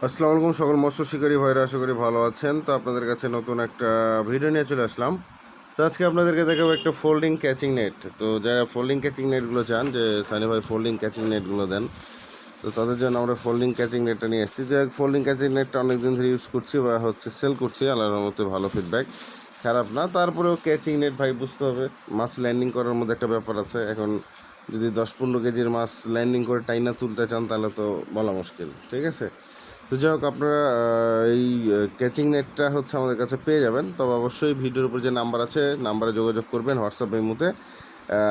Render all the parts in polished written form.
আসসালামু আলাইকুম সকল মৎস্য শিকারী ভাইরা, আশা করি ভালো আছেন। তো আপনাদের কাছে নতুন একটা ভিডিও নিয়ে চলে আসলাম। তো আজকে আপনাদেরকে দেখাবো একটা ফোল্ডিং ক্যাচিং নেট। তো যারা ফোল্ডিং ক্যাচিং নেটগুলো চান যে সানি ভাই ফোল্ডিং ক্যাচিং নেটগুলো দেন, তো তাদের জন্য আমরা ফোল্ডিং ক্যাচিং নেটটা নিয়ে এসেছি। যে ফোল্ডিং ক্যাচিং নেটটা অনেকদিন ধরে ইউজ করছি বা সেল করছি, আল্লাহর মধ্যে ভালো ফিডব্যাক, খারাপ না। তারপরেও ক্যাচিং নেট ভাই বুঝতে হবে, মাছ ল্যান্ডিং করার মধ্যে একটা ব্যাপার আছে। এখন যদি 10-15 কেজির মাছ ল্যান্ডিং করে টাইনা তুলতে চান তাহলে তো বলা মুশকিল, ঠিক আছে। তো যাই হোক, আপনারা এই ক্যাচিং নেটটা আমাদের কাছে পেয়ে যাবেন। তবে অবশ্যই ভিডিওর উপর যে নাম্বার আছে, নাম্বারে যোগাযোগ করবেন হোয়াটসঅ্যাপ মেমোতে।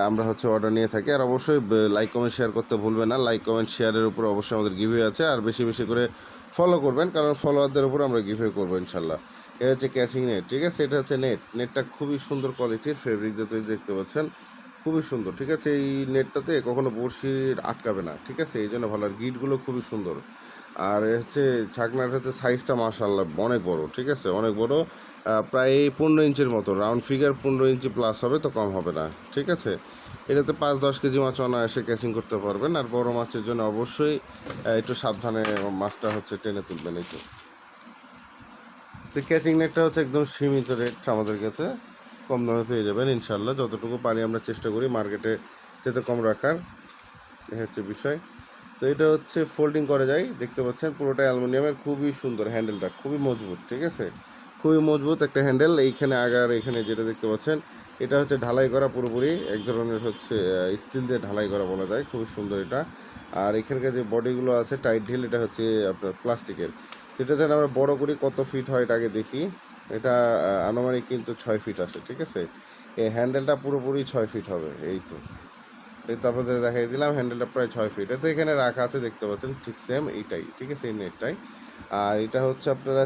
আমরা অর্ডার নিয়ে থাকি। আর অবশ্যই লাইক কমেন্ট শেয়ার করতে ভুলবেন না। লাইক কমেন্ট শেয়ারের উপর অবশ্যই আমাদের গিভওয়ে আছে। আর বেশি বেশি করে ফলো করবেন, কারণ ফলোয়ারদের উপর আমরা গিভওয়ে করবো ইনশাল্লাহ। এ হচ্ছে ক্যাচিং নেট, ঠিক আছে। এটা হচ্ছে নেটটা খুবই সুন্দর কোয়ালিটির, ফেব্রিক দিয়ে তৈরি, দেখতে পাচ্ছেন, খুবই সুন্দর, ঠিক আছে। এই নেটটাতে কখনো বড়শির আটকাবে না, ঠিক আছে, এই জন্য ভালো। আর গিটগুলো খুবই সুন্দর। আর ছাকনার সাইজটা মাশাআল্লাহ অনেক বড়, ঠিক আছে, অনেক বড়। প্রায় 15 ইঞ্চির মতো, রাউন্ড ফিগার 15 ইঞ্চি প্লাস হবে, তো কম হবে না, ঠিক আছে। এটাতে 5-10 কেজি মাছ অনায়াসে ক্যাচিং করতে পারবেন। আর বড় মাছের জন্য অবশ্যই একটু সাবধানে মাছটা টেনে তুলবেন। এই তো ক্যাচিং নেটটা একদম সীমিত রেট আমাদের কাছে, কম দামে পেয়ে যাবেন ইনশাল্লাহ। যতটুকু পারি আমরা চেষ্টা করি মার্কেটে যাতে কম রাখার, এই হচ্ছে বিষয়। তো এটা ফোল্ডিং করা যায়, দেখতে পাচ্ছেন, পুরোটা অ্যালুমিনিয়ামের, খুবই সুন্দর হ্যান্ডেলটা, খুবই মজবুত, ঠিক আছে, খুবই মজবুত একটা হ্যান্ডেল। এইখানে আগার এখানে যেটা দেখতে পাচ্ছেন, এটা ঢালাই করা, পুরোপুরি এক ধরনের স্টিল দিয়ে ঢালাই করা বলা যায়, খুবই সুন্দর এটা। আর এখানকার যে বডিগুলো আছে টাইট ঢিল, এটা আপনার প্লাস্টিকের। এটা যেন আমরা বড় করি, কত ফিট হয় এটা আগে দেখি। এটা আনুমানিক কিন্তু 6 ফিট আসে, ঠিক আছে। এই হ্যান্ডেলটা পুরোপুরি 6 ফিট হবে। এই তো আপনাদের দেখাই দিলাম, হ্যান্ডেলটা প্রায় 6 ফিট। তো এখানে রাখা আছে, দেখতে পাচ্ছেন, ঠিক সেম এইটাই, ঠিক আছে, এই নেটটাই। আর এটা আপনারা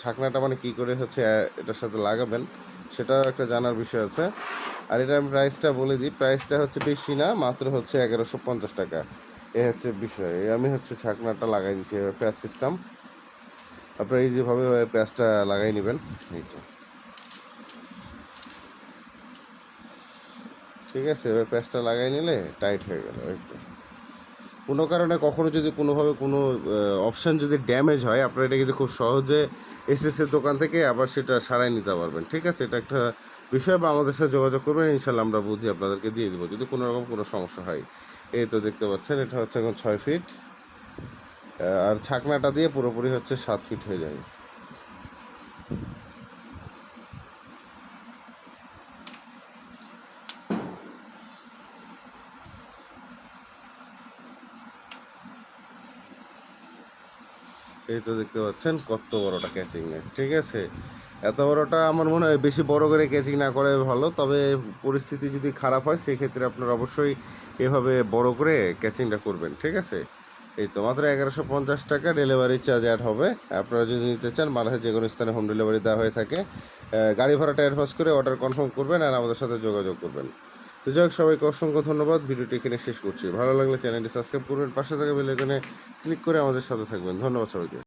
ছাকনাটা মানে কী করে এটার সাথে লাগাবেন, সেটাও একটা জানার বিষয় আছে। আর এটা আমি প্রাইসটা বলে দিই, প্রাইসটা বেশি না, মাত্র 1150 টাকা। এ বিষয়। আমি ছাকনাটা লাগাই দিচ্ছি, প্যাচ সিস্টেম। আপনারা এই যেভাবে প্যাচটা লাগাই নেবেন, এইটা, ঠিক আছে। এবার প্যাচটা লাগাই নিলে টাইট হয়ে গেল। এই তো কোনো কারণে কখনো যদি কোনোভাবে কোনো অপশান যদি ড্যামেজ হয়, আপনারা এটা কিন্তু খুব সহজে এসএসের দোকান থেকে আবার সেটা সারাই নিতে পারবেন, ঠিক আছে। এটা একটা বিষয়, বা আমাদের সাথে যোগাযোগ করবেন, ইনশাল্লাহ আমরা বুদ্ধি আপনাদেরকে দিয়ে দেবো যদি কোনো রকম কোনো সমস্যা হয়। এই তো দেখতে পাচ্ছেন, এটা এখন 6 ফিট। আর ছাকনাটা দিয়ে পুরোপুরি 7 ফিট হয়ে যাবে। এই তো দেখতে পাচ্ছেন কত বড়টা ক্যাচিং নেট, ঠিক আছে। এত বড়টা আমার মনে হয় বেশি বড় করে ক্যাচিং না করে ভালো। তবে পরিস্থিতি যদি খারাপ হয় সেক্ষেত্রে আপনারা অবশ্যই এভাবে বড় করে ক্যাচিংটা করবেন, ঠিক আছে। এই তো মাত্র 1150 টাকা, ডেলিভারি চার্জ অ্যাড হবে। আপনারা যদি নিতে চান, বাংলাদেশের যে কোনো স্থানে হোম ডেলিভারি দেওয়া হয়ে থাকে। গাড়ি ভাড়াটা অ্যাডভান্স করে অর্ডার কনফার্ম করবেন আর আমাদের সাথে যোগাযোগ করবেন। তো যাই হোক, সবাইকে অসংখ্য ধন্যবাদ। ভিডিওটি এখানে শেষ করছি। ভালো লাগলে চ্যানেলটি সাবস্ক্রাইব করবেন, পাশে থাকা বেল আইকনে ক্লিক করে আমাদের সাথে থাকবেন। ধন্যবাদ সবাইকে।